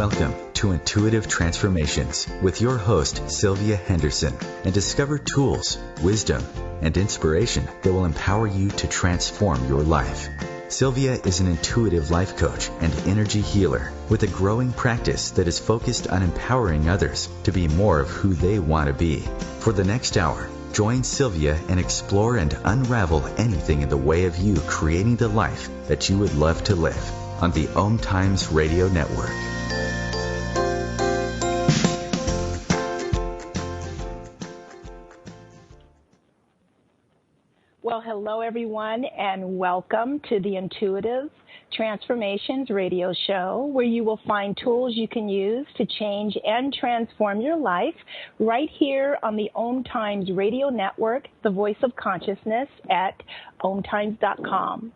Welcome to Intuitive Transformations with your host, Sylvia Henderson, and discover tools, wisdom, and inspiration that will empower you to transform your life. Sylvia is an intuitive life coach and energy healer with a growing practice that is focused on empowering others to be more of who they want to be. For the next hour, join Sylvia and explore and unravel anything in the way of you creating the life that you would love to live on the OMTimes Radio Network. Well, hello, everyone, and welcome to the Intuitive Transformations radio show, where you will find tools you can use to change and transform your life right here on the OMTimes radio network, the voice of consciousness at OMTimes.com.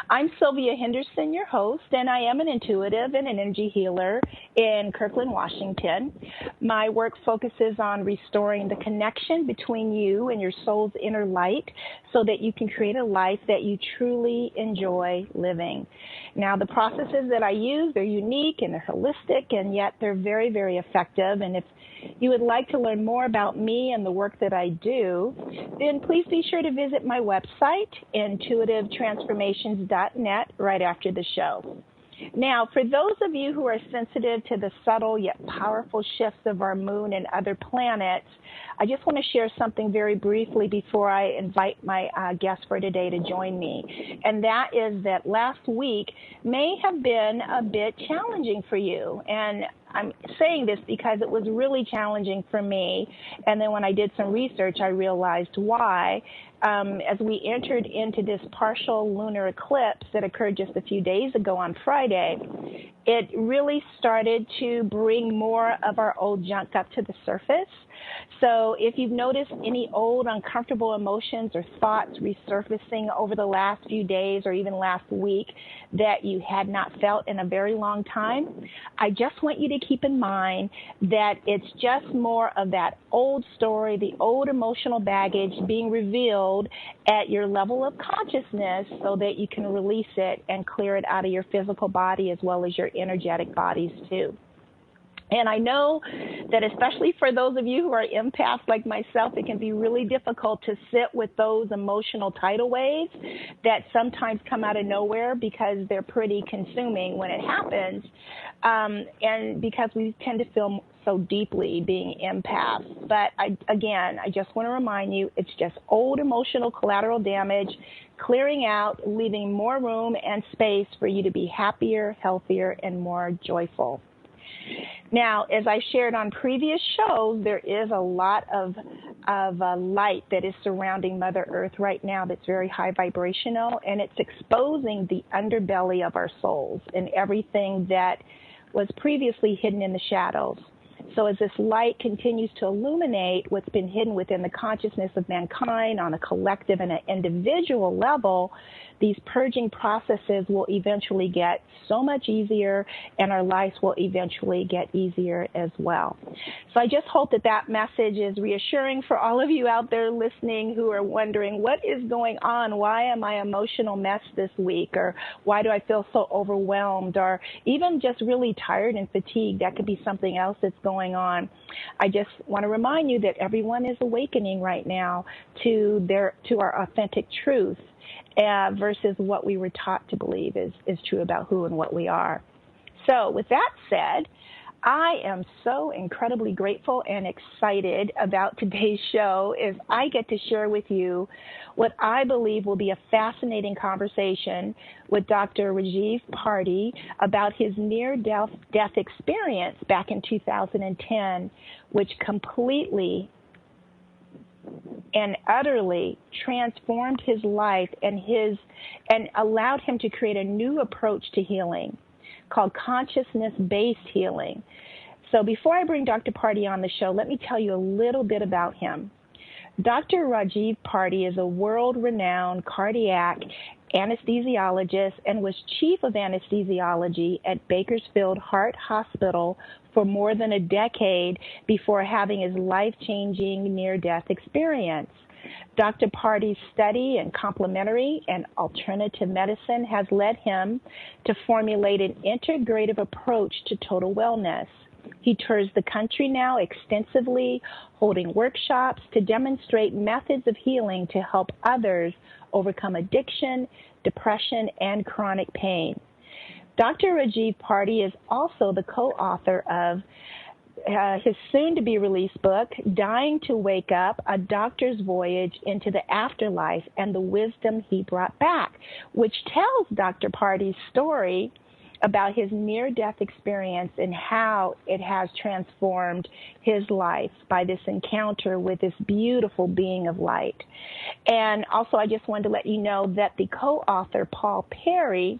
I'm Sylvia Henderson, your host, and I am an intuitive and an energy healer in Kirkland, Washington. My work focuses on restoring the connection between you and your soul's inner light so that you can create a life that you truly enjoy living. Now, the processes that I use, they're unique and they're holistic, and yet they're very, very effective. And if you would like to learn more about me and the work that I do, then please be sure to visit my website, intuitivetransformations.net, right after the show. Now, for those of you who are sensitive to the subtle yet powerful shifts of our moon and other planets, I just want to share something very briefly before I invite my guest for today to join me. And that is that last week may have been a bit challenging for you. And I'm saying this because it was really challenging for me. And then when I did some research, I realized why. As we entered into this partial lunar eclipse that occurred just a few days ago on Friday, it really started to bring more of our old junk up to the surface. So if you've noticed any old uncomfortable emotions or thoughts resurfacing over the last few days or even last week that you had not felt in a very long time, I just want you to keep in mind that it's just more of that old story, the old emotional baggage being revealed at your level of consciousness so that you can release it and clear it out of your physical body as well as your energetic bodies too. And I know that especially for those of you who are empaths like myself, it can be really difficult to sit with those emotional tidal waves that sometimes come out of nowhere because they're pretty consuming when it happens, and because we tend to feel so deeply being empaths. But I just want to remind you, it's just old emotional collateral damage, clearing out, leaving more room and space for you to be happier, healthier, and more joyful. Now, as I shared on previous shows, there is a lot of light that is surrounding Mother Earth right now that's very high vibrational, and it's exposing the underbelly of our souls and everything that was previously hidden in the shadows. So as this light continues to illuminate what's been hidden within the consciousness of mankind on a collective and an individual level, these purging processes will eventually get so much easier, and our lives will eventually get easier as well. So I just hope that that message is reassuring for all of you out there listening who are wondering, what is going on? Why am I an emotional mess this week? Or why do I feel so overwhelmed? Or even just really tired and fatigued. That could be something else that's going on. I just want to remind you that everyone is awakening right now to our authentic truth. Versus what we were taught to believe is true about who and what we are. So with that said, I am so incredibly grateful and excited about today's show as I get to share with you what I believe will be a fascinating conversation with Dr. Rajiv Parti about his near-death experience back in 2010, which completely and utterly transformed his life and allowed him to create a new approach to healing called consciousness-based healing. So before I bring Dr. Parti on the show, let me tell you a little bit about him. Dr. Rajiv Parti is a world-renowned cardiac anesthesiologist and was chief of anesthesiology at Bakersfield Heart Hospital for more than a decade before having his life-changing near-death experience. Dr. Parti's study in complementary and alternative medicine has led him to formulate an integrative approach to total wellness. He tours the country now extensively, holding workshops to demonstrate methods of healing to help others overcome addiction, depression, and chronic pain. Dr. Rajiv Parti is also the co-author of his soon-to-be-released book, Dying to Wake Up, A Doctor's Voyage into the Afterlife and the Wisdom He Brought Back, which tells Dr. Parti's story about his near-death experience and how it has transformed his life by this encounter with this beautiful being of light. And also, I just wanted to let you know that the co-author, Paul Perry,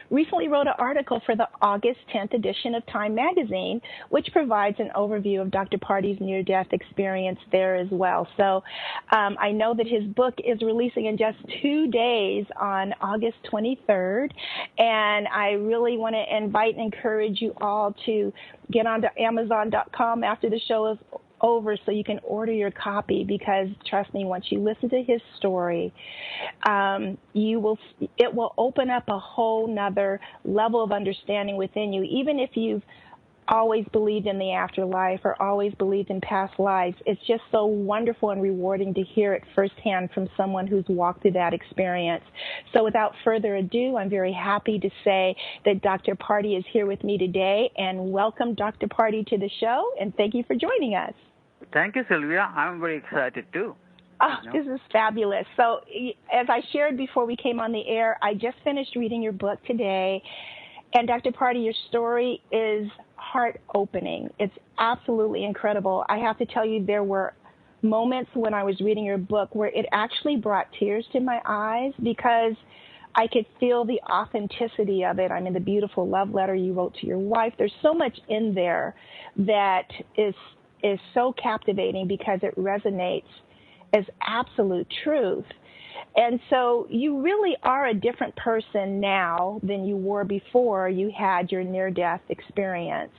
recently wrote an article for the August 10th edition of Time magazine, which provides an overview of Dr. Parti's near-death experience there as well. So I know that his book is releasing in just 2 days on August 23rd, and I really want to invite and encourage you all to get onto Amazon.com after the show is over so you can order your copy, because trust me, once you listen to his story, it will open up a whole nother level of understanding within you. Even if you've always believed in the afterlife or always believed in past lives, it's just so wonderful and rewarding to hear it firsthand from someone who's walked through that experience. So without further ado, I'm very happy to say that Dr. Parti is here with me today, and welcome Dr. Parti to the show, and thank you for joining us. Thank you, Sylvia. I'm very excited, too. Oh, this is fabulous. So as I shared before we came on the air, I just finished reading your book today. And Dr. Parti, your story is heart-opening. It's absolutely incredible. I have to tell you, there were moments when I was reading your book where it actually brought tears to my eyes, because I could feel the authenticity of it. I mean, the beautiful love letter you wrote to your wife. There's so much in there that is so captivating because it resonates as absolute truth. And so you really are a different person now than you were before you had your near-death experience.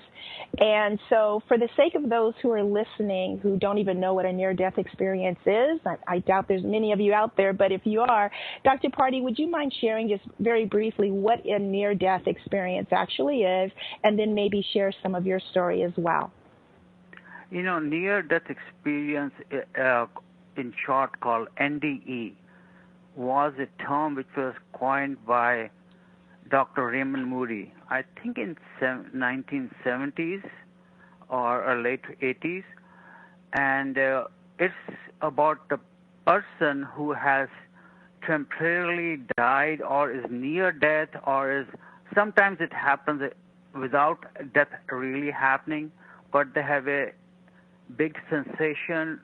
And so for the sake of those who are listening who don't even know what a near-death experience is, I doubt there's many of you out there, but if you are, Dr. Parti, would you mind sharing just very briefly what a near-death experience actually is, and then maybe share some of your story as well? You know, near-death experience, in short called NDE, was a term which was coined by Dr. Raymond Moody, I think in 1970s or late 80s. And it's about the person who has temporarily died or is near death, or is sometimes it happens without death really happening, but they have a big sensation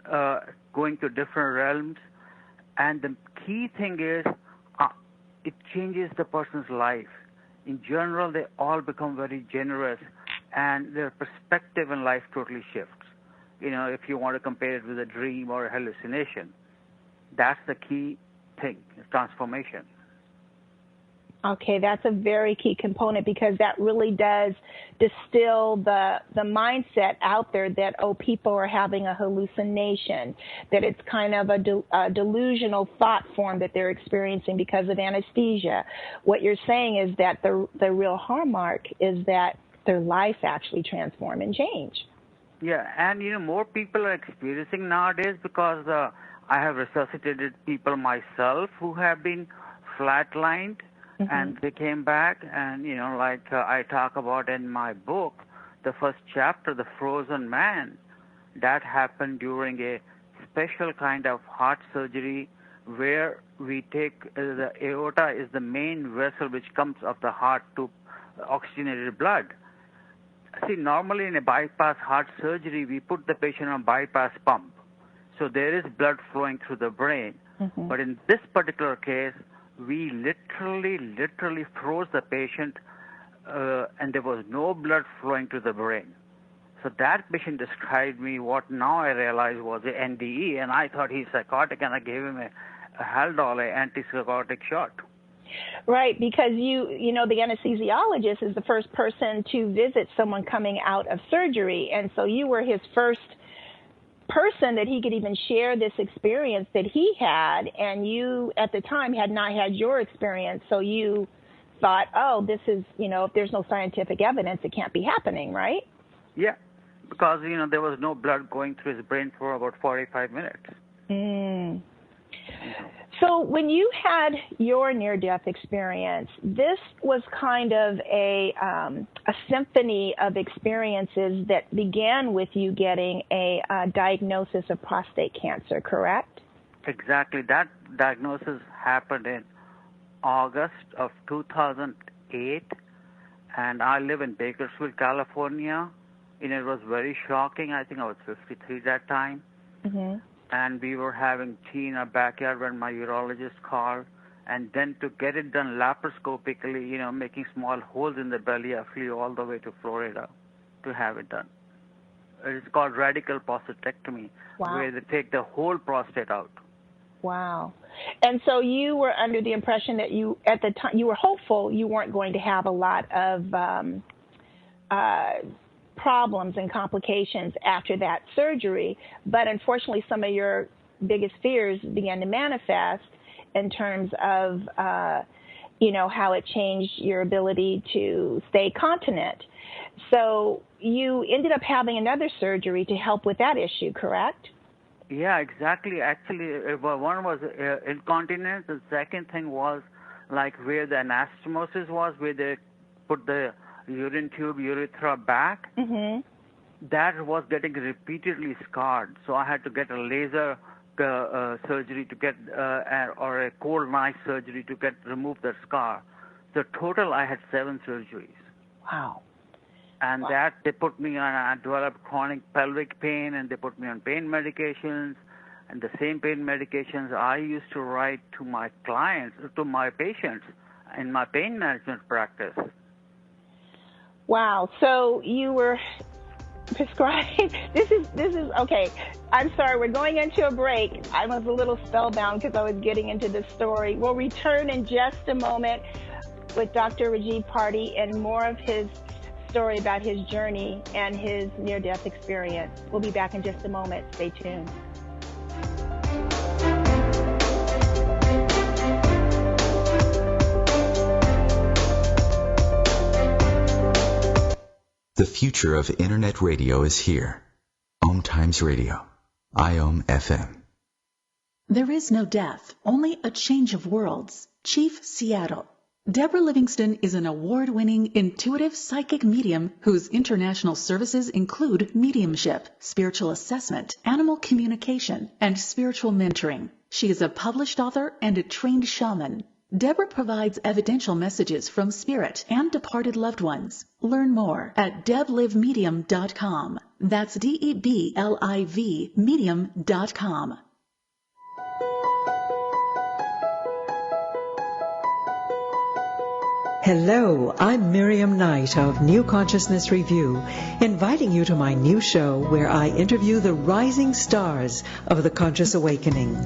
going to different realms. And the key thing is it changes the person's life. In general, they all become very generous, and their perspective in life totally shifts. You know, if you want to compare it with a dream or a hallucination, that's the key thing, transformation. Okay, that's a very key component, because that really does distill the mindset out there that, oh, people are having a hallucination, that it's kind of a delusional thought form that they're experiencing because of anesthesia. What you're saying is that the real hallmark is that their life actually transform and change. Yeah, and, you know, more people are experiencing nowadays, because I have resuscitated people myself who have been flatlined. Mm-hmm. And they came back, and, you know, like I talk about in my book, the first chapter, The Frozen Man, that happened during a special kind of heart surgery where we take the aorta is the main vessel which comes of the heart to oxygenated blood. See, normally in a bypass heart surgery, we put the patient on a bypass pump. So there is blood flowing through the brain. Mm-hmm. But in this particular case, we literally froze the patient, and there was no blood flowing to the brain. So that patient described me what now I realize was a NDE, and I thought he's psychotic, and I gave him a Haldol, an antipsychotic shot. Right, because you know, the anesthesiologist is the first person to visit someone coming out of surgery, and so you were his first person that he could even share this experience that he had, and you at the time had not had your experience, so you thought, oh, this is, if there's no scientific evidence, it can't be happening, right? Yeah, because, there was no blood going through his brain for about 45 minutes. Mm. So when you had your near-death experience, this was kind of a symphony of experiences that began with you getting a diagnosis of prostate cancer, correct? Exactly. That diagnosis happened in August of 2008, and I live in Bakersfield, California. It was very shocking. I think I was 53 that time. Mm-hmm. And we were having tea in our backyard when my urologist called. And then to get it done laparoscopically, making small holes in the belly, I flew all the way to Florida to have it done. It's called radical prostatectomy, wow, where they take the whole prostate out. Wow. And so you were under the impression that at the time, you were hopeful you weren't going to have a lot of problems and complications after that surgery, but unfortunately some of your biggest fears began to manifest in terms of, how it changed your ability to stay continent. So you ended up having another surgery to help with that issue, correct? Yeah, exactly. Actually, one was incontinence. The second thing was like where the anastomosis was, where they put the urine tube, urethra back. Mm-hmm. That was getting repeatedly scarred. So I had to get a laser surgery to get, or a cold knife surgery to remove the scar. So total, I had 7 surgeries. Wow. And that they put me on, I developed chronic pelvic pain, and they put me on pain medications. And the same pain medications I used to write to my clients, to my patients in my pain management practice. Wow. So you were prescribed. This is okay. I'm sorry. We're going into a break. I was a little spellbound because I was getting into this story. We'll return in just a moment with Dr. Rajiv Parti and more of his story about his journey and his near-death experience. We'll be back in just a moment. Stay tuned. The future of Internet radio is here. OMTimes Radio. IOM FM. There is no death, only a change of worlds. Chief Seattle. Deborah Livingston is an award-winning intuitive psychic medium whose international services include mediumship, spiritual assessment, animal communication, and spiritual mentoring. She is a published author and a trained shaman. Deborah provides evidential messages from spirit and departed loved ones. Learn more at deblivemedium.com. That's DEBLIV medium.com. Hello, I'm Miriam Knight of New Consciousness Review, inviting you to my new show where I interview the rising stars of the conscious awakening.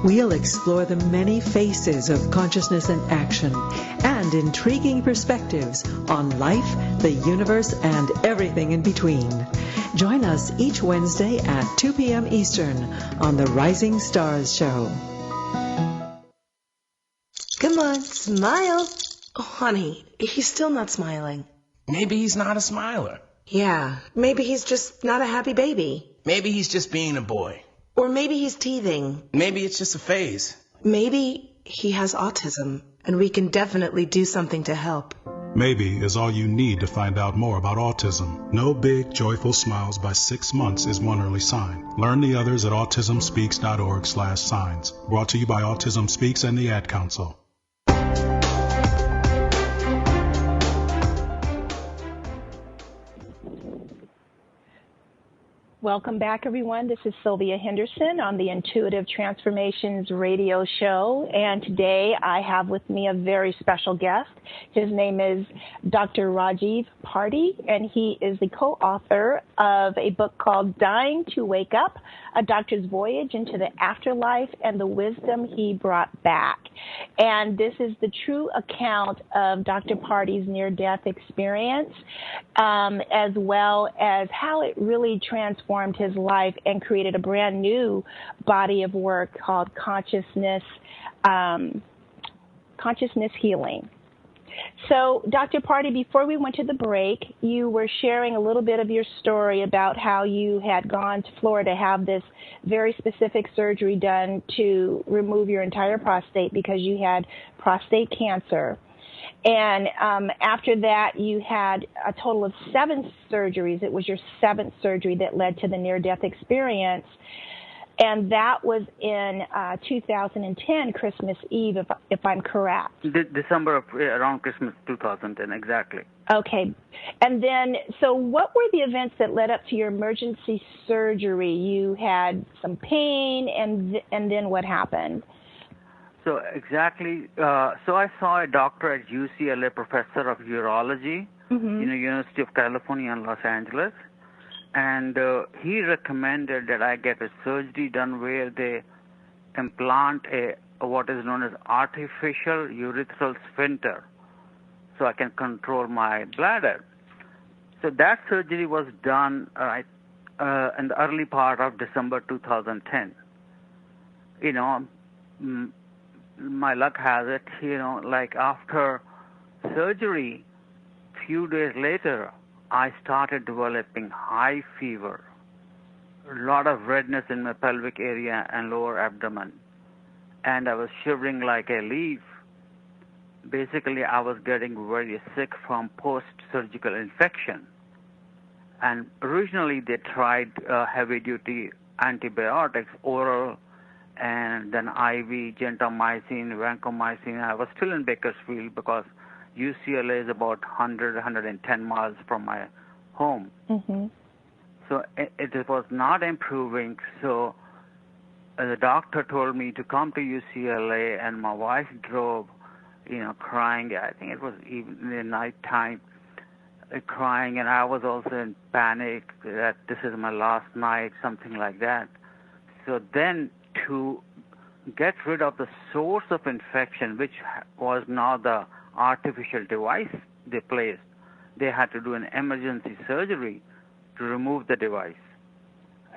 We'll explore the many faces of consciousness in action and intriguing perspectives on life, the universe, and everything in between. Join us each Wednesday at 2 p.m. Eastern on the Rising Stars Show. Come on, smile. Oh, honey, he's still not smiling. Maybe he's not a smiler. Yeah, maybe he's just not a happy baby. Maybe he's just being a boy. Or maybe he's teething. Maybe it's just a phase. Maybe he has autism, and we can definitely do something to help. Maybe is all you need to find out more about autism. No big, joyful smiles by 6 months is one early sign. Learn the others at autismspeaks.org/signs. Brought to you by Autism Speaks and the Ad Council. Welcome back, everyone. This is Sylvia Henderson on the Intuitive Transformations radio show, and today I have with me a very special guest. His name is Dr. Rajiv Parti, and he is the co-author of a book called Dying to Wake Up, A Doctor's Voyage into the Afterlife and the Wisdom He Brought Back. And this is the true account of Dr. Parti's near-death experience, as well as how it really transformed transformed his life and created a brand new body of work called Consciousness Healing. So, Dr. Parti, before we went to the break, you were sharing a little bit of your story about how you had gone to Florida to have this very specific surgery done to remove your entire prostate because you had prostate cancer. And after that, you had a total of 7 surgeries. It was your 7th surgery that led to the near-death experience. And that was in 2010, Christmas Eve, if I'm correct. December of around Christmas 2010, exactly. Okay. And then, so what were the events that led up to your emergency surgery? You had some pain, and then what happened? So exactly. So I saw a doctor at UCLA, professor of urology, University of California in Los Angeles. And he recommended that I get a surgery done where they implant what is known as artificial urethral sphincter so I can control my bladder. So that surgery was done in the early part of December 2010. My luck has it, like after surgery, few days later, I started developing high fever, a lot of redness in my pelvic area and lower abdomen, and I was shivering like a leaf. Basically, I was getting very sick from post-surgical infection. And originally, they tried heavy-duty antibiotics, oral, and then IV, gentamicin, vancomycin. I was still in Bakersfield because UCLA is about 110 miles from my home. Mm-hmm. So it was not improving. So the doctor told me to come to UCLA, and my wife drove, crying. I think it was even in the nighttime, crying, and I was also in panic that this is my last night, something like that. So then to get rid of the source of infection, which was now the artificial device they placed, they had to do an emergency surgery to remove the device.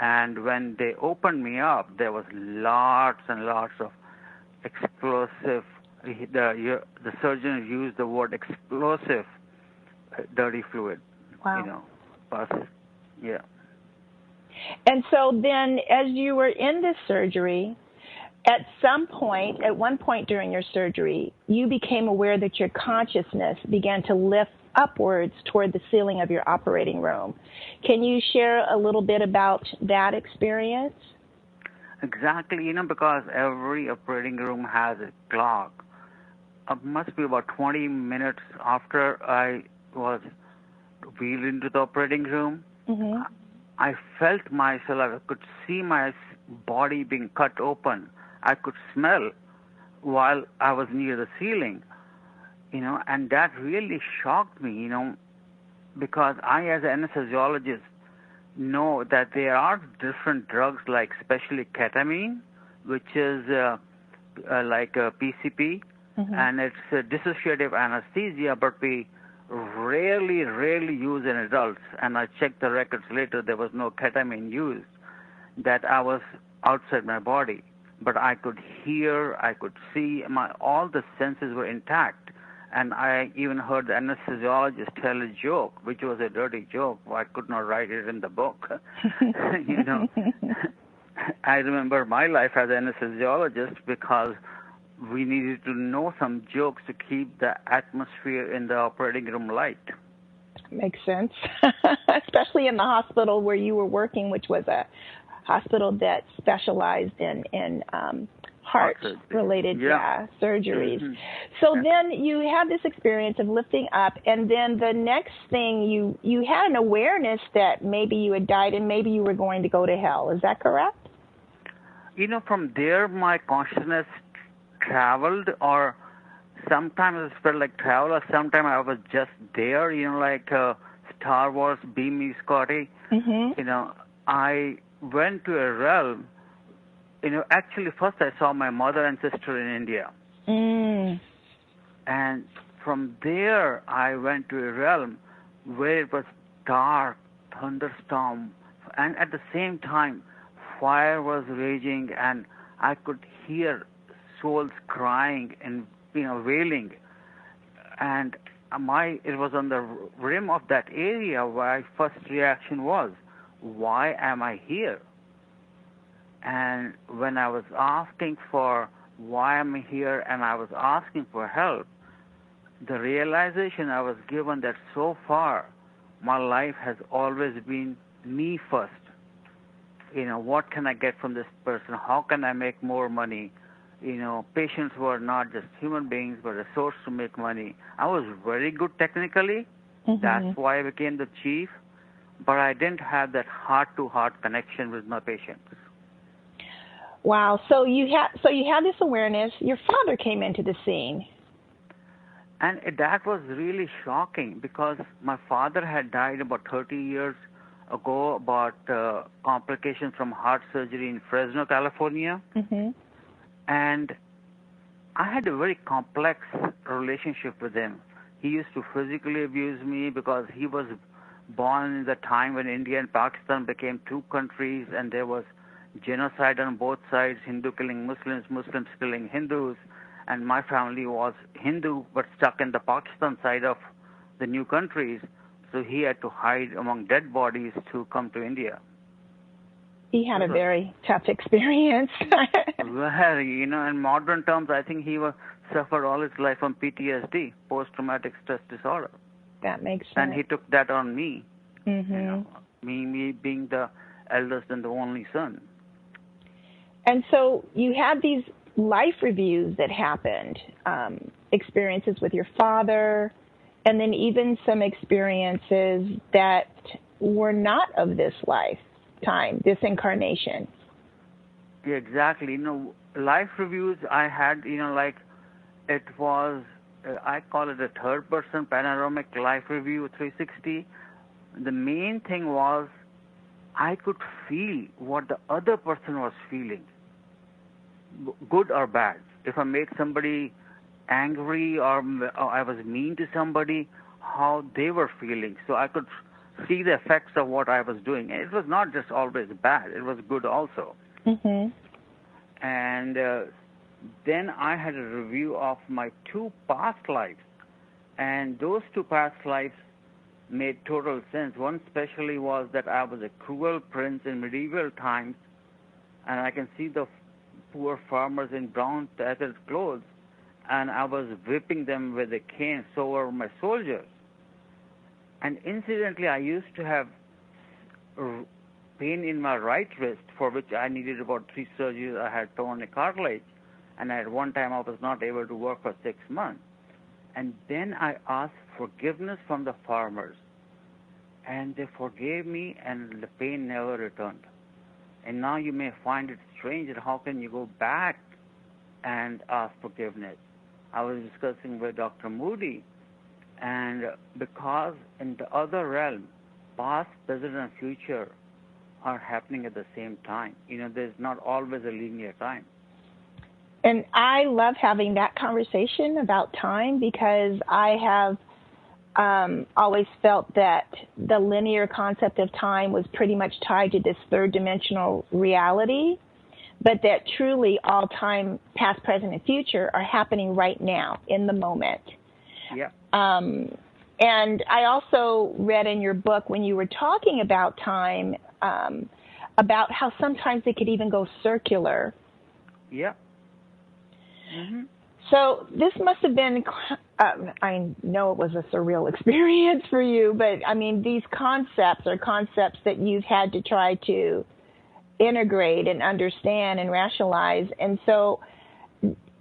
And when they opened me up, there was lots and lots of explosive, the surgeon used the word explosive dirty fluid. Wow. Yeah. And so then as you were in this surgery, at one point during your surgery, you became aware that your consciousness began to lift upwards toward the ceiling of your operating room. Can you share a little bit about that experience? Exactly, because every operating room has a clock. It must be about 20 minutes after I was wheeled into the operating room. Mm-hmm. I felt myself, I could see my body being cut open. I could smell while I was near the ceiling, and that really shocked me, because I, as an anesthesiologist, know that there are different drugs, like especially ketamine, which is like a PCP, mm-hmm. and it's a dissociative anesthesia, but we rarely use in adults. And I checked the records later, there was no ketamine used, that I was outside my body. But I could hear, I could see, all the senses were intact. And I even heard the anesthesiologist tell a joke, which was a dirty joke. I could not write it in the book. I remember my life as an anesthesiologist because we needed to know some jokes to keep the atmosphere in the operating room light. Makes sense, especially in the hospital where you were working, which was a hospital that specialized in heart-related surgeries. Mm-hmm. So then you had this experience of lifting up, and then the next thing you had an awareness that maybe you had died and maybe you were going to go to hell. Is that correct? From there, my consciousness traveled, or sometimes it felt like travel, or sometimes I was just there, like Star Wars, Beam Me Scotty. Mm-hmm. I went to a realm. Actually, first I saw my mother and sister in India. Mm. And from there, I went to a realm where it was dark, thunderstorm, and at the same time, fire was raging, and I could hear souls crying and wailing, and it was on the rim of that area where my first reaction was, why am I here? And when I was asking for why am I here and I was asking for help, the realization I was given that so far my life has always been me first. What can I get from this person? How can I make more money? Patients were not just human beings, but a source to make money. I was very good technically. Mm-hmm. That's why I became the chief. But I didn't have that heart-to-heart connection with my patients. Wow. So you had this awareness. Your father came into the scene. And that was really shocking because my father had died about 30 years ago about complications from heart surgery in Fresno, California. Mm-hmm. And I had a very complex relationship with him. He used to physically abuse me because he was born in the time when India and Pakistan became two countries and there was genocide on both sides, Hindu killing Muslims, Muslims killing Hindus. And my family was Hindu but stuck in the Pakistan side of the new countries. So he had to hide among dead bodies to come to India. He had a very tough experience. Very, in modern terms, I think he suffered all his life from PTSD, post-traumatic stress disorder. That makes sense. And he took that on me, mm-hmm. Me being the eldest and the only son. And so you had these life reviews that happened, experiences with your father, and then even some experiences that were not of this lifetime, this incarnation. Yeah, exactly. Life reviews I had, it was, I call it a third-person panoramic life review 360. The main thing was I could feel what the other person was feeling, good or bad. If I made somebody angry or I was mean to somebody, how they were feeling. So I could see the effects of what I was doing. And it was not just always bad. It was good also. Mm-hmm. And then I had a review of my 2 past lives. And those 2 past lives made total sense. One especially was that I was a cruel prince in medieval times, and I can see the poor farmers in brown tattered clothes, and I was whipping them with a cane, so were my soldiers. And incidentally, I used to have pain in my right wrist, for which I needed about 3 surgeries. I had torn a cartilage, and at one time I was not able to work for 6 months. And then I asked forgiveness from the farmers, and they forgave me, and the pain never returned. And now you may find it strange that how can you go back and ask forgiveness? I was discussing with Dr. Moody, and because in the other realm, past, present, and future are happening at the same time. There's not always a linear time. And I love having that conversation about time because I have always felt that the linear concept of time was pretty much tied to this third-dimensional reality, but that truly all time, past, present, and future, are happening right now, in the moment. Yeah. And I also read in your book when you were talking about time, about how sometimes it could even go circular. Yeah. Mm-hmm. So this must have been, I know it was a surreal experience for you, but I mean, these concepts are concepts that you've had to try to integrate and understand and rationalize. And so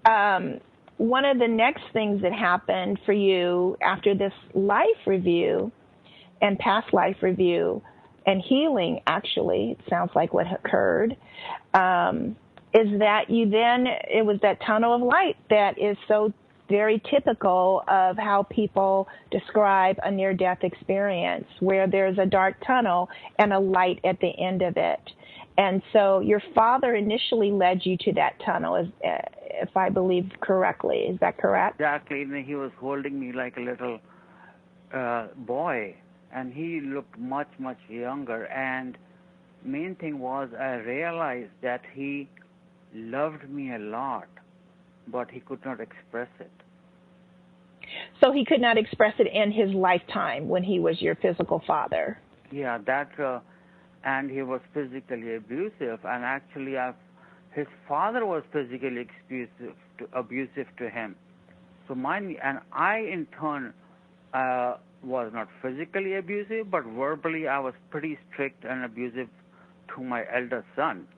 one of the next things that happened for you after this life review and past life review and healing, actually, it sounds like what occurred, is that it was that tunnel of light that is so very typical of how people describe a near-death experience, where there's a dark tunnel and a light at the end of it. And so your father initially led you to that tunnel, if I believe correctly. Is that correct? Exactly. He was holding me like a little boy, and he looked much, much younger. And main thing was I realized that he loved me a lot, but he could not express it. So he could not express it in his lifetime when he was your physical father. Yeah, and he was physically abusive, and actually his father was physically abusive to him. So I in turn was not physically abusive, but verbally I was pretty strict and abusive to my elder son.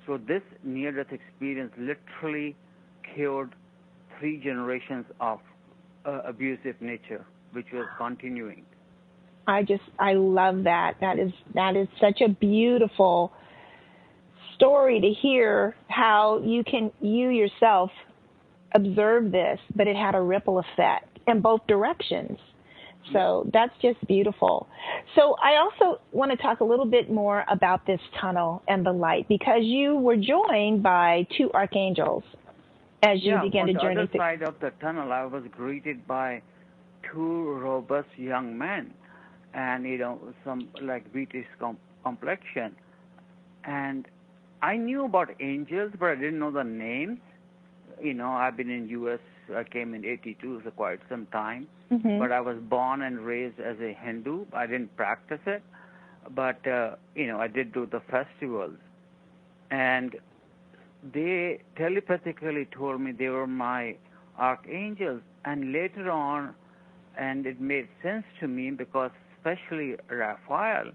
So this near-death experience literally cured 3 generations of abusive nature, which was continuing. I love that. That is such a beautiful story to hear how you yourself observe this, but it had a ripple effect in both directions. So that's just beautiful. So I also want to talk a little bit more about this tunnel and the light, because you were joined by 2 archangels as you began to journey. On the other side of the tunnel, I was greeted by 2 robust young men, and some like British complexion. And I knew about angels, but I didn't know the names. I've been in U.S. I came in 82, so quite some time. Mm-hmm. But I was born and raised as a Hindu. I didn't practice it, but I did do the festivals. And they telepathically told me they were my archangels. And later on, and it made sense to me because especially Raphael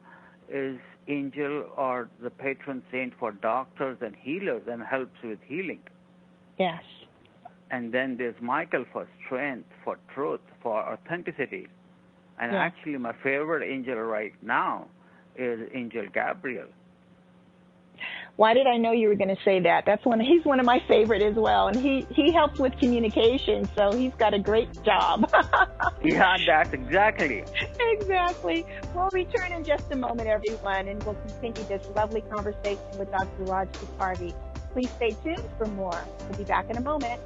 is angel or the patron saint for doctors and healers and helps with healing. Yes. And then there's Michael for strength, for truth, for authenticity. And actually my favorite angel right now is Angel Gabriel. Why did I know you were going to say that? He's one of my favorite as well, and he helps with communication, so he's got a great job. Yeah, that's exactly. Exactly. We'll return in just a moment, everyone, and we'll continue this lovely conversation with Dr. Rajiv Parti. Please stay tuned for more. We'll be back in a moment.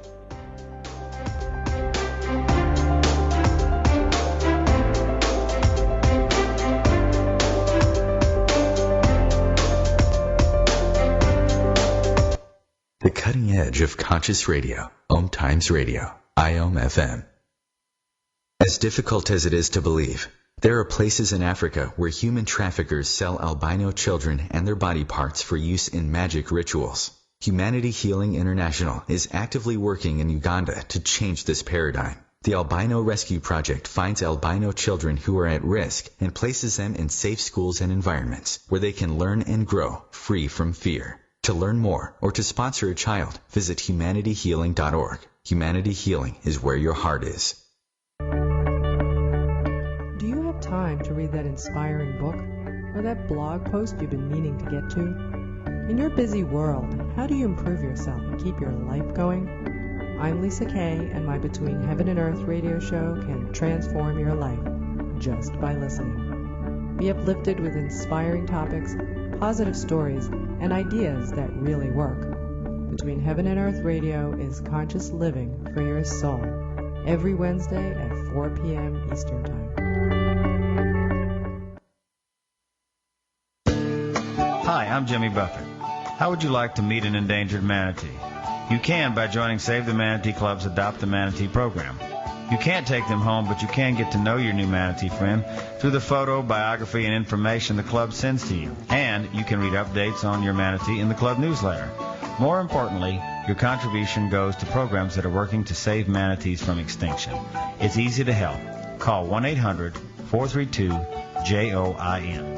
The cutting edge of conscious radio, OMTimes Radio, IOM FM. As difficult as it is to believe, there are places in Africa where human traffickers sell albino children and their body parts for use in magic rituals. Humanity Healing International is actively working in Uganda to change this paradigm. The Albino Rescue Project finds albino children who are at risk and places them in safe schools and environments where they can learn and grow free from fear. To learn more or to sponsor a child, visit humanityhealing.org. Humanity Healing is where your heart is. Do you have time to read that inspiring book or that blog post you've been meaning to get to? In your busy world, how do you improve yourself and keep your life going? I'm Lisa Kay, and my Between Heaven and Earth radio show can transform your life just by listening. Be uplifted with inspiring topics, positive stories, and ideas that really work. Between Heaven and Earth Radio is conscious living for your soul, every Wednesday at 4 p.m. Eastern Time. Hi, I'm Jimmy Buffett. How would you like to meet an endangered manatee? You can by joining Save the Manatee Club's Adopt the Manatee program. You can't take them home, but you can get to know your new manatee friend through the photo, biography, and information the club sends to you. And you can read updates on your manatee in the club newsletter. More importantly, your contribution goes to programs that are working to save manatees from extinction. It's easy to help. Call 1-800-432-JOIN.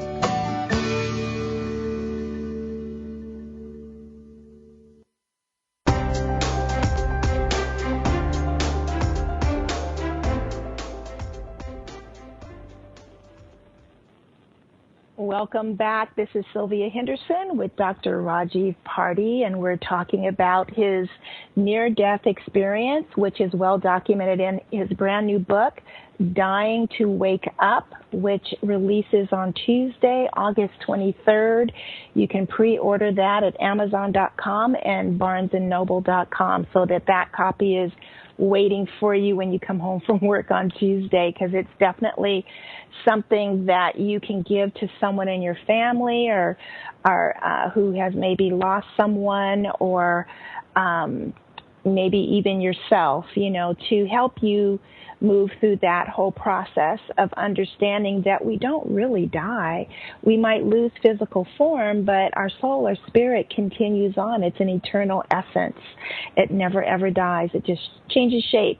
Welcome back. This is Sylvia Henderson with Dr. Rajiv Parti, and we're talking about his near-death experience, which is well documented in his brand new book, Dying to Wake Up, which releases on Tuesday, August 23rd. You can pre-order that at Amazon.com and BarnesandNoble.com so that copy is waiting for you when you come home from work on Tuesday, because it's definitely something that you can give to someone in your family or who has maybe lost someone, or maybe even yourself, to help you move through that whole process of understanding that we don't really die. We might lose physical form, but our soul or spirit continues on. It's an eternal essence. It never, ever dies. It just changes shape.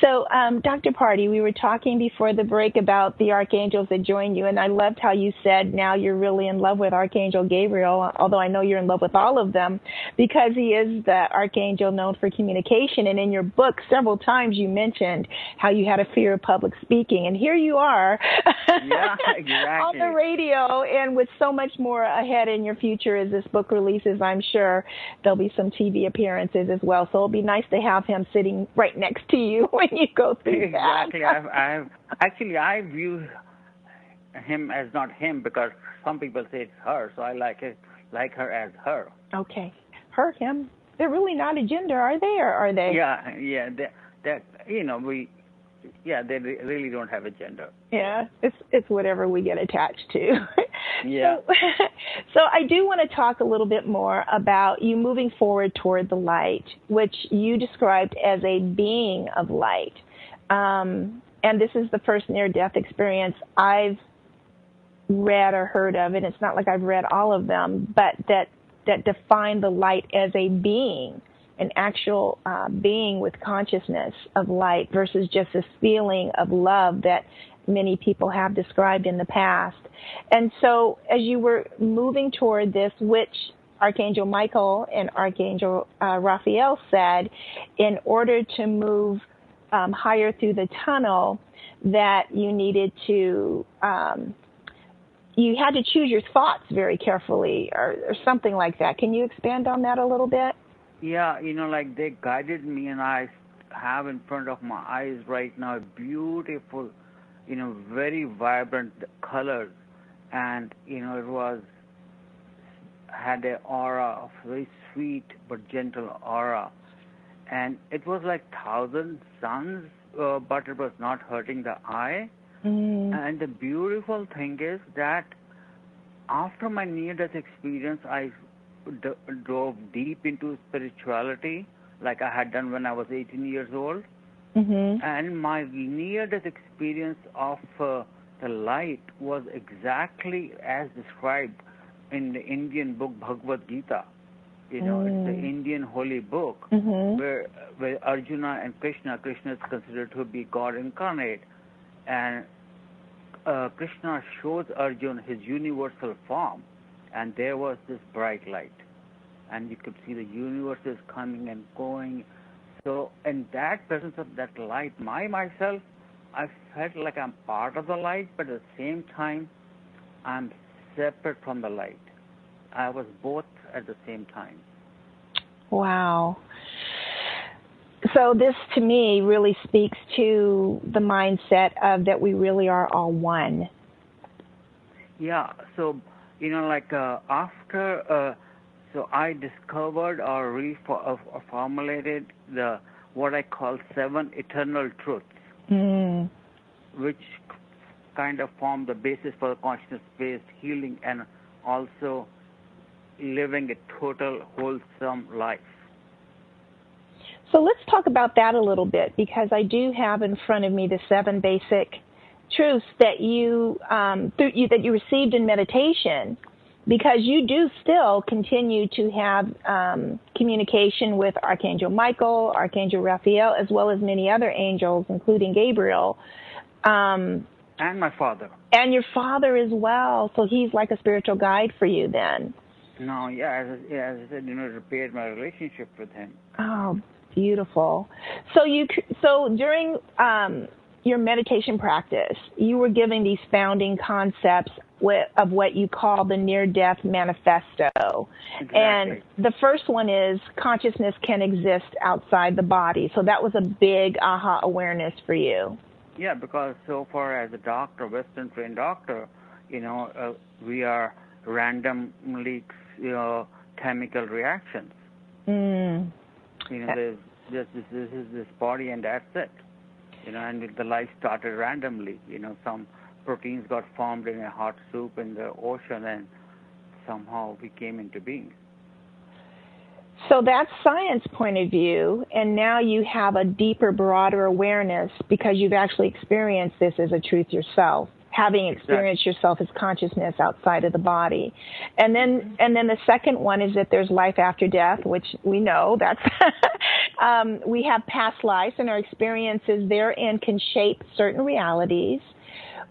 So, Dr. Parti, we were talking before the break about the archangels that join you, and I loved how you said now you're really in love with Archangel Gabriel, although I know you're in love with all of them, because he is the archangel known for communication. And in your book, several times you mentioned how you had a fear of public speaking, and here you are exactly. on the radio, and with so much more ahead in your future as this book releases. I'm sure there'll be some TV appearances as well, so it'll be nice to have him sitting right next to you when you go through that. Exactly. I view him as not him, because some people say it's her, so I like her as her. Okay. Her, him. They're really not a gender, are they, or are they? Yeah. They really don't have a gender. Yeah, it's whatever we get attached to. Yeah. So I do want to talk a little bit more about you moving forward toward the light, which you described as a being of light. And this is the first near-death experience I've read or heard of, and it's not like I've read all of them, but that define the light as a being, an actual being with consciousness of light, versus just this feeling of love that many people have described in the past. And so as you were moving toward this, which Archangel Michael and Archangel Raphael said, in order to move higher through the tunnel, that you needed to, you had to choose your thoughts very carefully, or something like that. Can you expand on that a little bit? Yeah, they guided me, and I have in front of my eyes right now beautiful, very vibrant colors, and it had an aura of very sweet but gentle aura, and it was like 1,000 suns, but it was not hurting the eye. And the beautiful thing is that after my near-death experience, I dove deep into spirituality, like I had done when I was 18 years old. And my near-death experience of the light was exactly as described in the Indian book Bhagavad Gita. It's the Indian holy book where Arjuna and Krishna is considered to be God incarnate, and Krishna shows Arjuna his universal form, and there was this bright light, and you could see the universes coming and going. So in that presence of that light, myself, I felt like I'm part of the light, but at the same time, I'm separate from the light. I was both at the same time. Wow. So this, to me, really speaks to the mindset of that we really are all one. Yeah. So, after, so I discovered or formulated what I call 7 eternal truths, which kind of form the basis for the consciousness-based healing and also living a total wholesome life. So let's talk about that a little bit, because I do have in front of me the 7 basic truths that you received in meditation, because you do still continue to have communication with Archangel Michael, Archangel Raphael, as well as many other angels, including Gabriel. And my father. And your father as well. So he's like a spiritual guide for you then. No, as I said, repaired my relationship with him. Oh, beautiful. So during your meditation practice, you were giving these founding concepts of what you call the Near-Death Manifesto. Exactly. And the first one is consciousness can exist outside the body. So that was a big aha awareness for you. Yeah, because so far as a doctor, Western trained doctor, we are randomly chemical reactions. There's this is this body, and that's it. And the life started randomly. Some proteins got formed in a hot soup in the ocean, and somehow we came into being. So that's science point of view, and now you have a deeper, broader awareness because you've actually experienced this as a truth yourself, having experienced yourself as consciousness outside of the body. And then the second one is that there's life after death, which we know that's we have past lives, and our experiences therein can shape certain realities.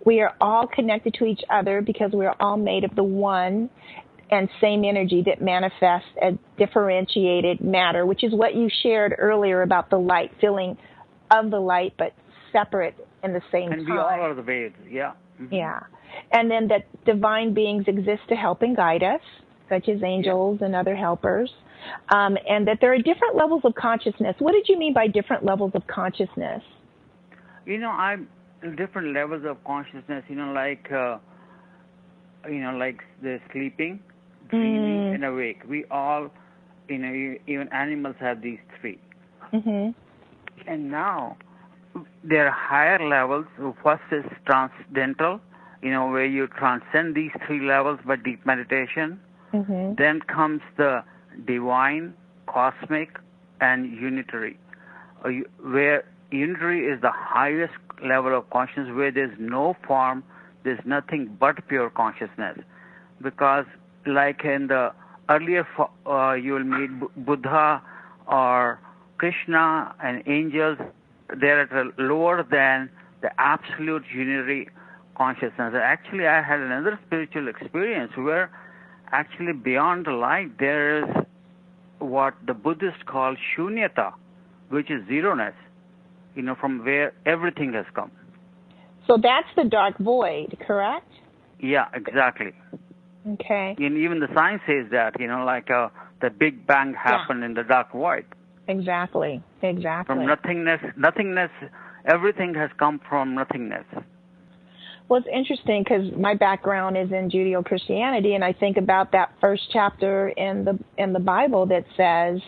We are all connected to each other because we are all made of the one and same energy that manifests as differentiated matter, which is what you shared earlier about the light, feeling of the light, but separate in the same time. And we all are the waves, yeah. Mm-hmm. Yeah. And then that divine beings exist to help and guide us, such as angels and other helpers, and that there are different levels of consciousness. What did you mean by different levels of consciousness? I'm different levels of consciousness, like the sleeping, dreaming, and awake. We all, even animals have these three. Mm-hmm. And now there are higher levels. First is transcendental, where you transcend these three levels by deep meditation. Mm-hmm. Then comes the divine, cosmic, and unitary, where unitary is the highest level of consciousness, where there's no form, there's nothing but pure consciousness. Because like in the earlier, you will meet Buddha or Krishna and angels, they're at a lower than the absolute unitary consciousness. Actually, I had another spiritual experience where actually beyond the light there is what the Buddhists call shunyata, which is zeroness, from where everything has come. So that's the dark void, correct? Yeah, exactly. Okay. And even the science says that, the Big Bang happened in the dark void. Exactly. From nothingness, everything has come from nothingness. Well, it's interesting because my background is in Judeo-Christianity, and I think about that first chapter in the Bible that says,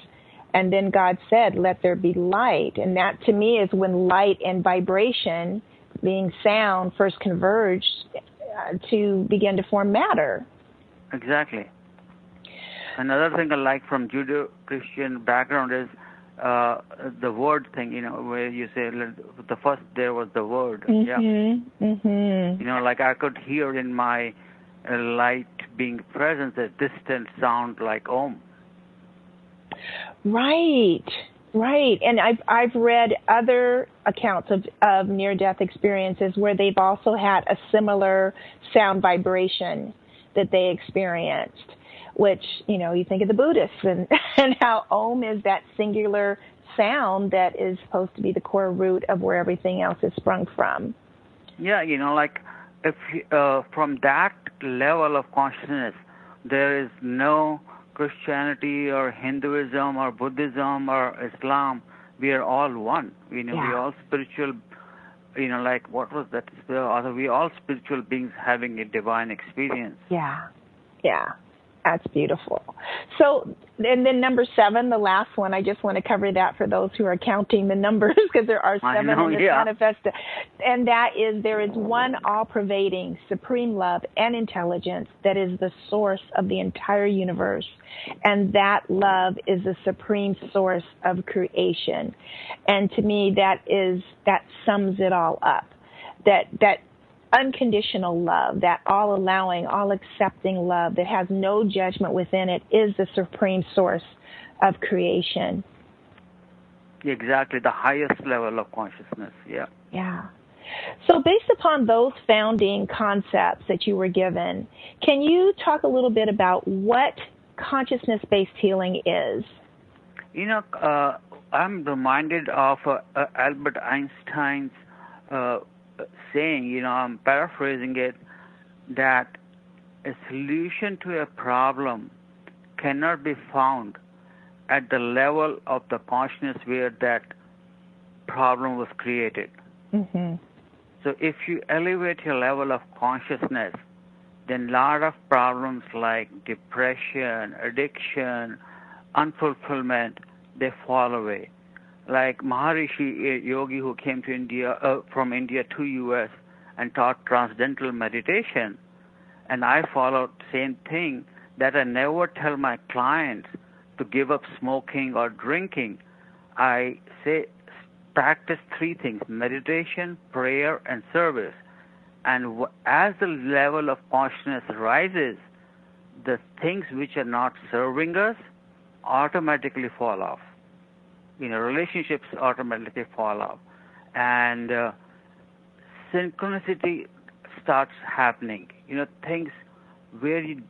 and then God said, let there be light. And that to me is when light and vibration, being sound, first converged to begin to form matter. Exactly. Another thing I like from Judeo-Christian background is the word thing, where you say the first there was the word. Mm-hmm. Yeah. Mm-hmm. Like I could hear in my light being present a distant sound like Om. Right. And I've read other accounts of near-death experiences where they've also had a similar sound vibration that they experienced, which, you think of the Buddhists and how Om is that singular sound that is supposed to be the core root of where everything else is sprung from. Yeah, like if from that level of consciousness, there is no Christianity or Hinduism or Buddhism or Islam. We are all one. We all spiritual, like what was that? We all spiritual beings having a divine experience. Yeah. That's beautiful. So, and then number 7, the last one, I just want to cover that for those who are counting the numbers because there are 7 in this manifesto. And that is, there is one all-pervading supreme love and intelligence that is the source of the entire universe. And that love is the supreme source of creation. And to me, that sums it all up. That unconditional love, that all-allowing, all-accepting love that has no judgment within it is the supreme source of creation. Exactly, the highest level of consciousness, yeah. So based upon those founding concepts that you were given, can you talk a little bit about what consciousness-based healing is? I'm reminded of Albert Einstein's saying, I'm paraphrasing it, that a solution to a problem cannot be found at the level of the consciousness where that problem was created. Mm-hmm. So if you elevate your level of consciousness, then a lot of problems like depression, addiction, unfulfillment, they fall away. like Maharishi Yogi, who came to India from India to U.S. and taught transcendental meditation, and I followed the same thing, that I never tell my clients to give up smoking or drinking. I say practice three things: meditation, prayer, and service. And as the level of consciousness rises, the things which are not serving us automatically fall off. Relationships automatically fall off. And synchronicity starts happening. Things where you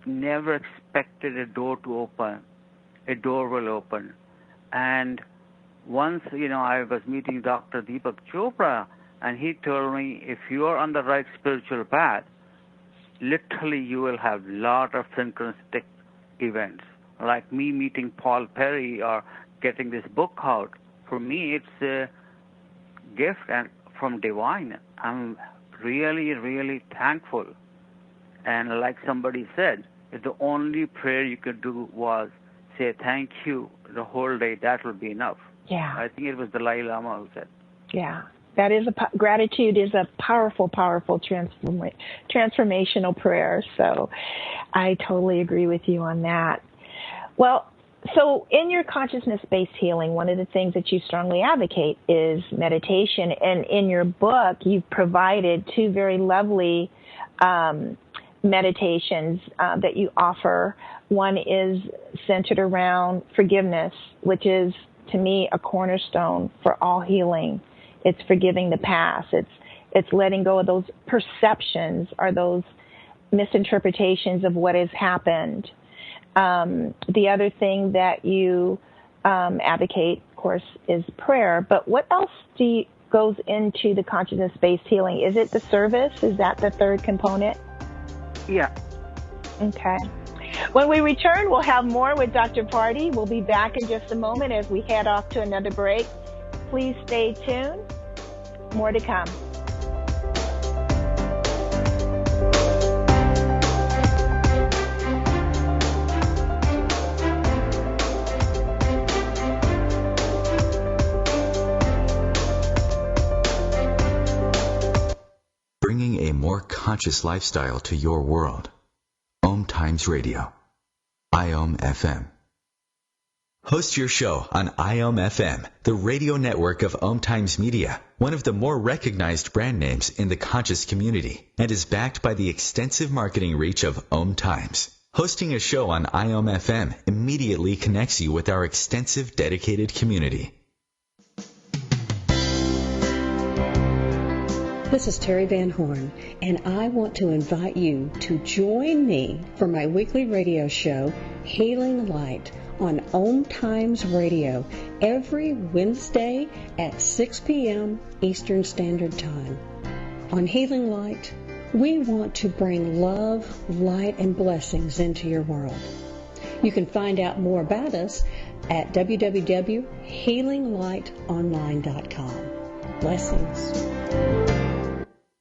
never expected a door to open, a door will open. And once, I was meeting Dr. Deepak Chopra, and he told me, if you are on the right spiritual path, literally you will have a lot of synchronistic events, like me meeting Paul Perry or getting this book out. For me, it's a gift and from divine. I'm really, really thankful. And like somebody said, if the only prayer you could do was say thank you the whole day, that would be enough. Yeah. I think it was the Dalai Lama who said. Yeah. That is gratitude is a powerful, powerful transformational prayer. So I totally agree with you on that. Well, so in your consciousness-based healing, one of the things that you strongly advocate is meditation. And in your book, you've provided two very lovely meditations that you offer. One is centered around forgiveness, which is, to me, a cornerstone for all healing. It's forgiving the past. It's letting go of those perceptions or those misinterpretations of what has happened. The other thing that you advocate, of course, is prayer. But what else goes into the consciousness-based healing? Is it the service? Is that the third component? Yeah. Okay. When we return, we'll have more with Dr. Parti. We'll be back in just a moment as we head off to another break. Please stay tuned. More to come. Bringing a more conscious lifestyle to your world. OMTimes Radio. IOM FM. Host your show on IOM FM, the radio network of OMTimes Media, one of the more recognized brand names in the conscious community, and is backed by the extensive marketing reach of OMTimes. Hosting a show on IOM FM immediately connects you with our extensive dedicated community. This is Terry Van Horn, and I want to invite you to join me for my weekly radio show, Healing Light, on OMTimes Radio every Wednesday at 6 p.m. Eastern Standard Time. On Healing Light, we want to bring love, light, and blessings into your world. You can find out more about us at www.healinglightonline.com. Blessings.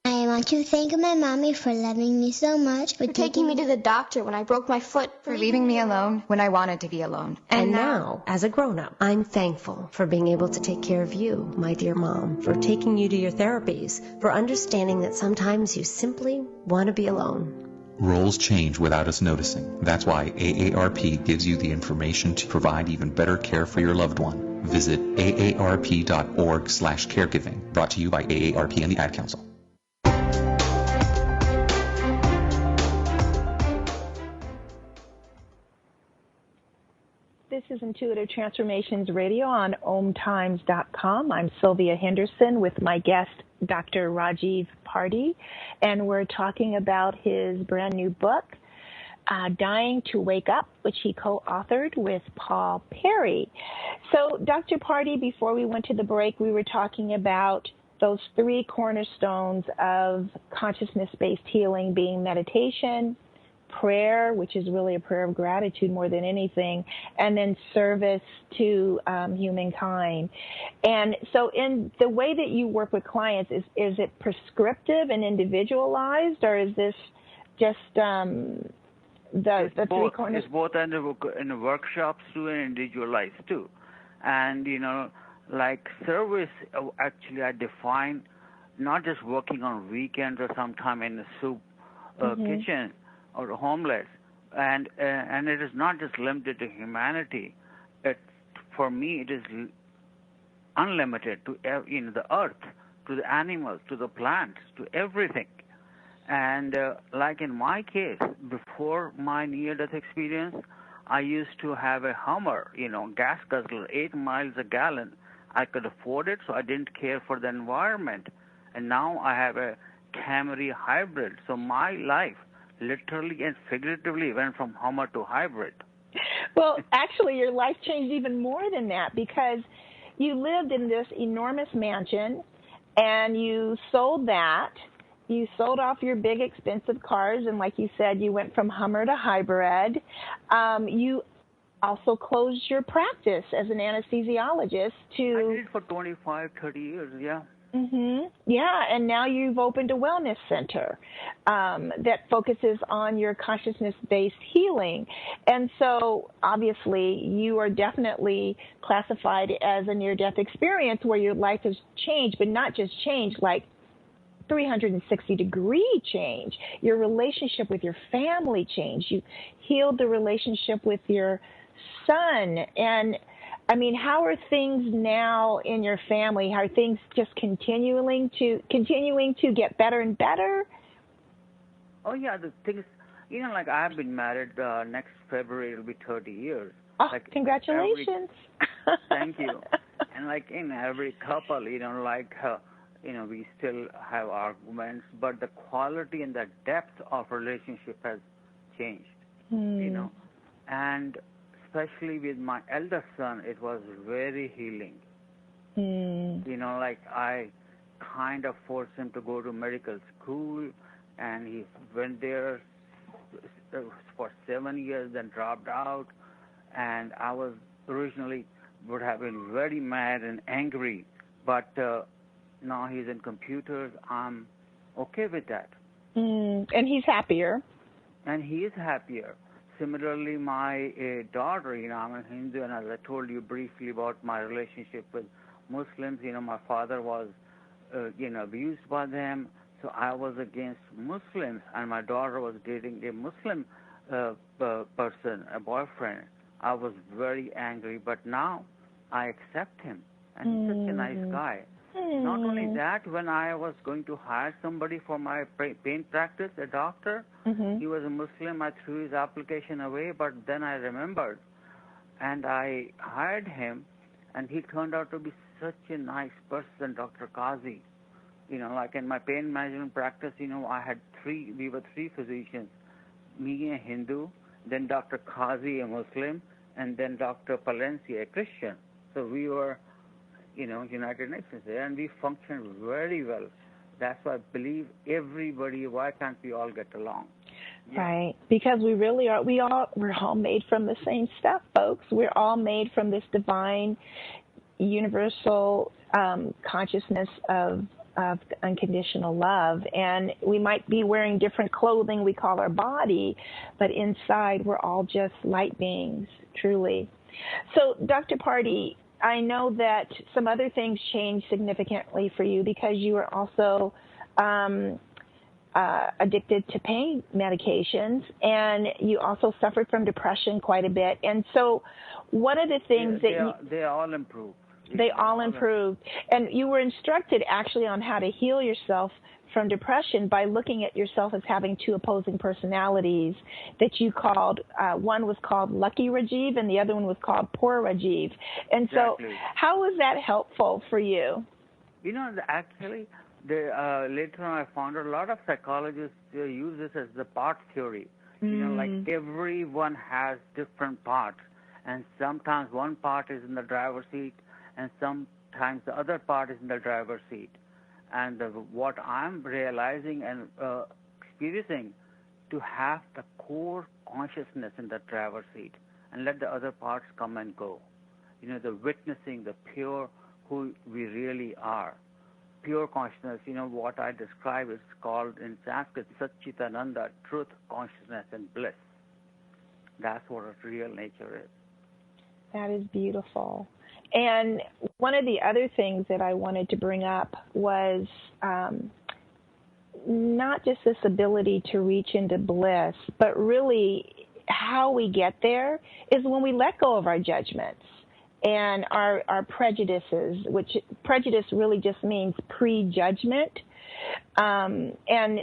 I want to thank my mommy for loving me so much, for taking me to the doctor when I broke my foot, for leaving me alone when I wanted to be alone. And now, as a grown-up, I'm thankful for being able to take care of you, my dear mom, for taking you to your therapies, for understanding that sometimes you simply want to be alone. Roles change without us noticing. That's why AARP gives you the information to provide even better care for your loved one. Visit aarp.org/caregiving. Brought to you by AARP and the Ad Council. This is Intuitive Transformations Radio on OMTimes.com. I'm Sylvia Henderson with my guest, Dr. Rajiv Parti, and we're talking about his brand new book, Dying to Wake Up, which he co-authored with Paul Perry. So, Dr. Parti, before we went to the break, we were talking about those three cornerstones of consciousness-based healing being meditation, prayer, which is really a prayer of gratitude more than anything, and then service to humankind. And so in the way that you work with clients, is it prescriptive and individualized, or is this just the three corners? It's both in the workshops too and individualized too. And, like service, actually I define not just working on weekends or sometime in the soup kitchen or homeless, and it is not just limited to humanity. For me, it is unlimited to the earth, to the animals, to the plants, to everything. And like in my case, before my near-death experience, I used to have a Hummer, gas guzzler, 8 miles a gallon. I could afford it, so I didn't care for the environment. And now I have a Camry hybrid. So my life literally and figuratively went from Hummer to hybrid. Well, actually, your life changed even more than that, because you lived in this enormous mansion and you sold that. You sold off your big, expensive cars, and like you said, you went from Hummer to hybrid. You also closed your practice as an anesthesiologist to... I did it for 25, 30 years, yeah. Yeah, and now you've opened a wellness center that focuses on your consciousness-based healing. And so, obviously, you are definitely classified as a near-death experience where your life has changed, but not just changed, like 360-degree change. Your relationship with your family changed. You healed the relationship with your son. And I mean, how are things now in your family? How are things just continuing to get better and better? Oh yeah, the things, like I've been married. Next February it'll be 30 years. Oh, like congratulations! Thank you. And like in every couple, we still have arguments, but the quality and the depth of relationship has changed. And especially with my elder son, it was very healing. Like I kind of forced him to go to medical school, and he went there for 7 years, then dropped out. And I was originally would have been very mad and angry, but now he's in computers. I'm okay with that. And he's happier. And he is happier. Similarly, my daughter, I'm a Hindu, and as I told you briefly about my relationship with Muslims, my father was, abused by them, so I was against Muslims, and my daughter was dating a Muslim person, a boyfriend. I was very angry, but now I accept him, and he's such a nice guy. Not only that, when I was going to hire somebody for my pain practice, a doctor, he was a Muslim. I threw his application away, but then I remembered, and I hired him, and he turned out to be such a nice person, Dr. Qazi. Like in my pain management practice, we were three physicians, me a Hindu, then Dr. Qazi, a Muslim, and then Dr. Palencia, a Christian. So we were United Nations there, and we functioned very well. That's why I believe everybody, why can't we all get along? Yeah. Right, because we really are, we're all made from the same stuff, folks. We're all made from this divine, universal consciousness of unconditional love. And we might be wearing different clothing we call our body, but inside we're all just light beings, truly. So, Dr. Parti, I know that some other things changed significantly for you because you were also addicted to pain medications, and you also suffered from depression quite a bit. And so one of the things they all improved. They all improved. And you were instructed actually on how to heal yourself from depression by looking at yourself as having two opposing personalities that you called, one was called Lucky Rajiv and the other one was called Poor Rajiv. And exactly. So how was that helpful for you? Actually, later on I found a lot of psychologists use this as the part theory. Like everyone has different parts, and sometimes one part is in the driver's seat and sometimes the other part is in the driver's seat. And what I'm realizing and experiencing, to have the core consciousness in the driver's seat and let the other parts come and go. The witnessing, the pure who we really are. Pure consciousness, what I describe is called in Sanskrit Satchitananda, truth, consciousness, and bliss. That's what a real nature is. That is beautiful. And one of the other things that I wanted to bring up was not just this ability to reach into bliss, but really how we get there is when we let go of our judgments and our prejudices, which prejudice really just means prejudgment. And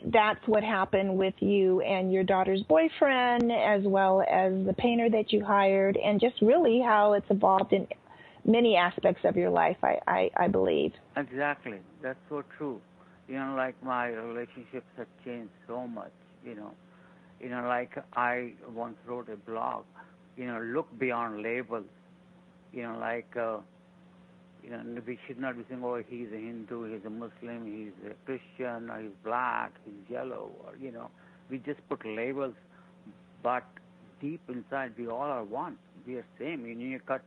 that's what happened with you and your daughter's boyfriend, as well as the painter that you hired, and just really how it's evolved in many aspects of your life, I believe. Exactly. That's so true. Like my relationships have changed so much, like I once wrote a blog, look beyond labels, like, we should not be saying, oh, he's a Hindu, he's a Muslim, he's a Christian, or he's black, he's yellow, or, we just put labels, but deep inside we all are one. We are same. You cut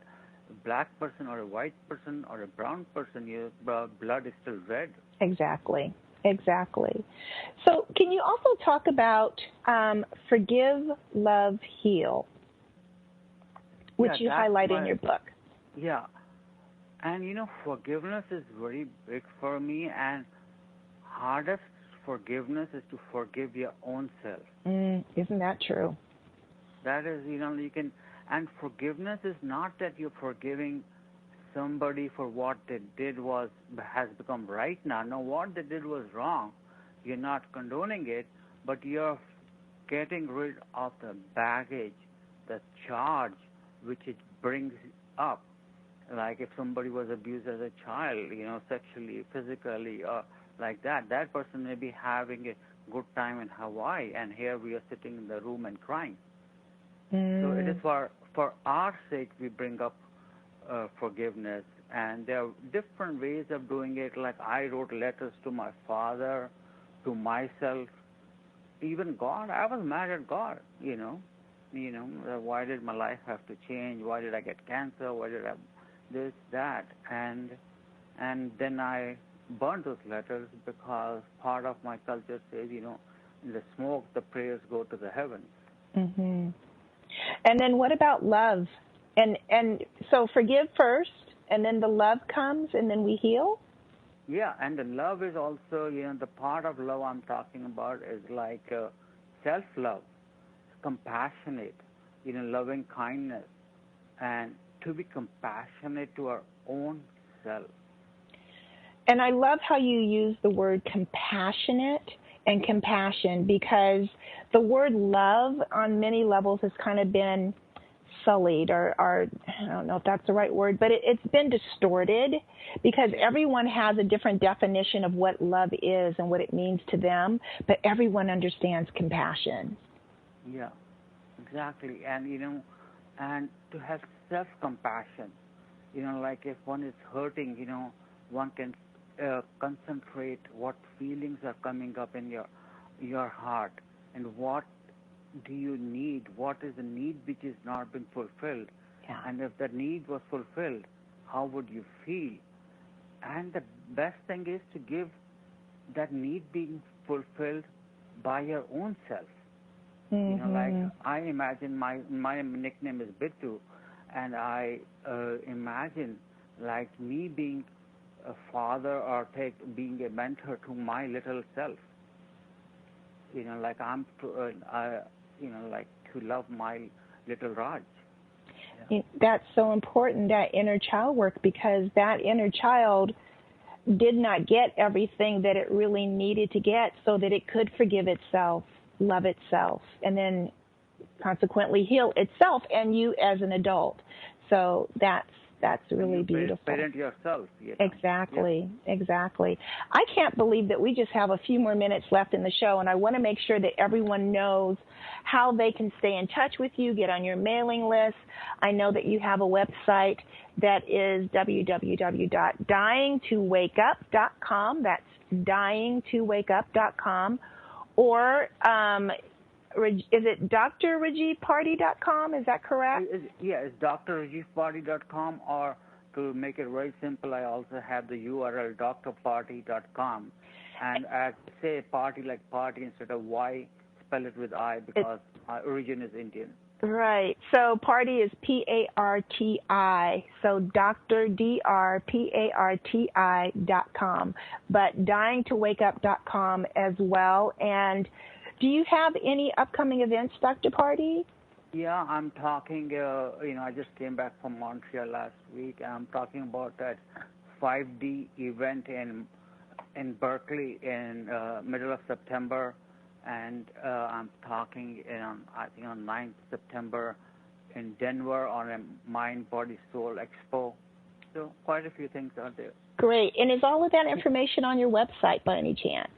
a black person or a white person or a brown person, your blood is still red. Exactly. So can you also talk about Forgive, Love, Heal, which you highlight in your book? Yeah. And, forgiveness is very big for me, and hardest forgiveness is to forgive your own self. Isn't that true? That is, you can, and forgiveness is not that you're forgiving somebody for what they did has become right now. No, what they did was wrong. You're not condoning it, but you're getting rid of the baggage, the charge which it brings up. Like if somebody was abused as a child, sexually, physically, or like that person may be having a good time in Hawaii, and here we are sitting in the room and crying. So it is for our sake we bring up forgiveness, and there are different ways of doing it. Like I wrote letters to my father, to myself, even God. I was mad at God, why did my life have to change? Why did I get cancer? Why did I this, that? And then I burned those letters because part of my culture says, in the smoke, the prayers go to the heavens. Mm-hmm. And then what about love? And so forgive first, and then the love comes, and then we heal? Yeah, and the love is also, the part of love I'm talking about is like self-love, compassionate, loving kindness, and to be compassionate to our own self. And I love how you use the word compassionate and compassion, because the word love on many levels has kind of been sullied, or I don't know if that's the right word, but it's been distorted because everyone has a different definition of what love is and what it means to them, but everyone understands compassion. Yeah, exactly. And, and to have self-compassion, like if one is hurting, one can concentrate what feelings are coming up in your heart, and what do you need, what is the need which is not been fulfilled, and if that need was fulfilled, how would you feel? And the best thing is to give that need being fulfilled by your own self. Mm-hmm. Like I imagine my nickname is Bittu, and I imagine like me being a father or being a mentor to my little self. Like I'm like to love my little Raj. Yeah. That's so important, that inner child work, because that inner child did not get everything that it really needed to get so that it could forgive itself, love itself, and then consequently heal itself and you as an adult. So that's really beautiful. Parent yourself. Exactly. I can't believe that we just have a few more minutes left in the show, and I want to make sure that everyone knows how they can stay in touch with you, get on your mailing list. I know that you have a website that is www.dyingtowakeup.com. That's dyingtowakeup.com. Or is it drrajivparti.com? Is that correct? It's drrajivparti.com, or to make it very simple, I also have the URL drparti.com. And I say party like party instead of Y, spell it with I, because my origin is Indian. Right. So Parti is P-A-R-T-I. So DrParti.com. But dyingtowakeup.com as well. And do you have any upcoming events, Dr. Parti? Yeah, I'm talking, I just came back from Montreal last week. I'm talking about that 5D event in Berkeley in middle of September. And I'm talking, I think on 9th September in Denver on a Mind, Body, Soul Expo. So quite a few things out there. Great. And is all of that information on your website by any chance?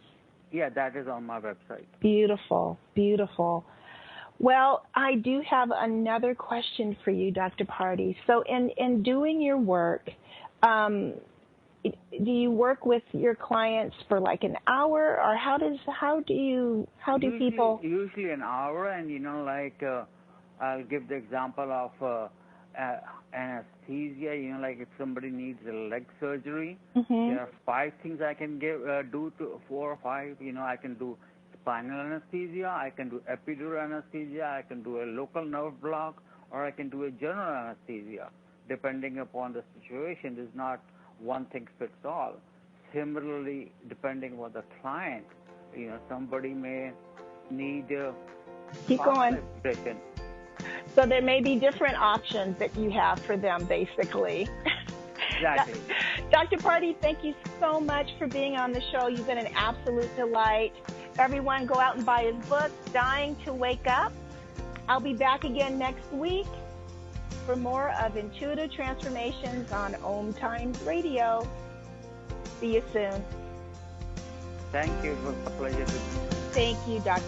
Yeah, that is on my website. Beautiful, beautiful. Well, I do have another question for you, Dr. Parti. So in doing your work, do you work with your clients for like an hour, or how do people? Usually an hour, and I'll give the example of anesthesia. Like if somebody needs a leg surgery, there are 5 things I can do to 4 or 5. I can do spinal anesthesia, I can do epidural anesthesia, I can do a local nerve block, or I can do a general anesthesia, depending upon the situation. There's not one thing fits all. Similarly, depending on the client, somebody may need keep going. So there may be different options that you have for them, basically. Exactly. Dr. Parti, thank you so much for being on the show. You've been an absolute delight. Everyone, go out and buy his book, Dying to Wake Up. I'll be back again next week for more of Intuitive Transformations on OMTimes Radio. See you soon. Thank you. It was a pleasure. Thank you, Dr.